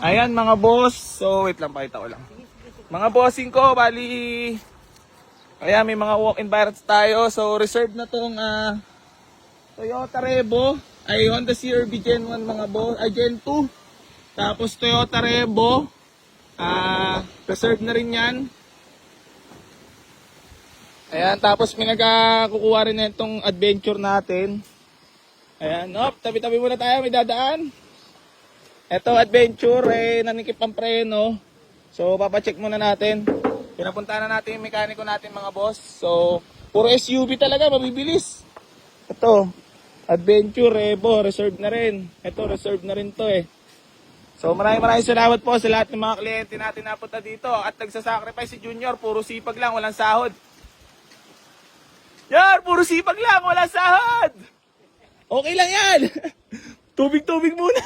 Ayan mga boss. So wait lang, pakita ko lang. Mga bossing ko, bali. Ayan, may mga walk-in barrels tayo. So reserve na tong Toyota Revo. Ay Honda CR-V Gen 1 mga boss. Ay Gen 2. Tapos Toyota Revo. Reserve na rin yan. Ayan, tapos kukuha rin na itong adventure natin. Ayan, tabi-tabi muna tayo, may dadaan. Ito adventure, nanikip ang preno. So, papacheck muna natin. Pinapunta na natin yung mekaniko natin mga boss. So, puro SUV talaga, mabibilis. Ito, adventure, Revo, reserve na rin. Ito, reserve na rin to So, maraming salamat po sa lahat ng mga kliyente natin na punta dito. At nagsasacrifice si Junior, puro sipag lang, walang sahod. Yan, puro sipag lang, walang sahod. Okay lang yan. Tubig-tubig muna.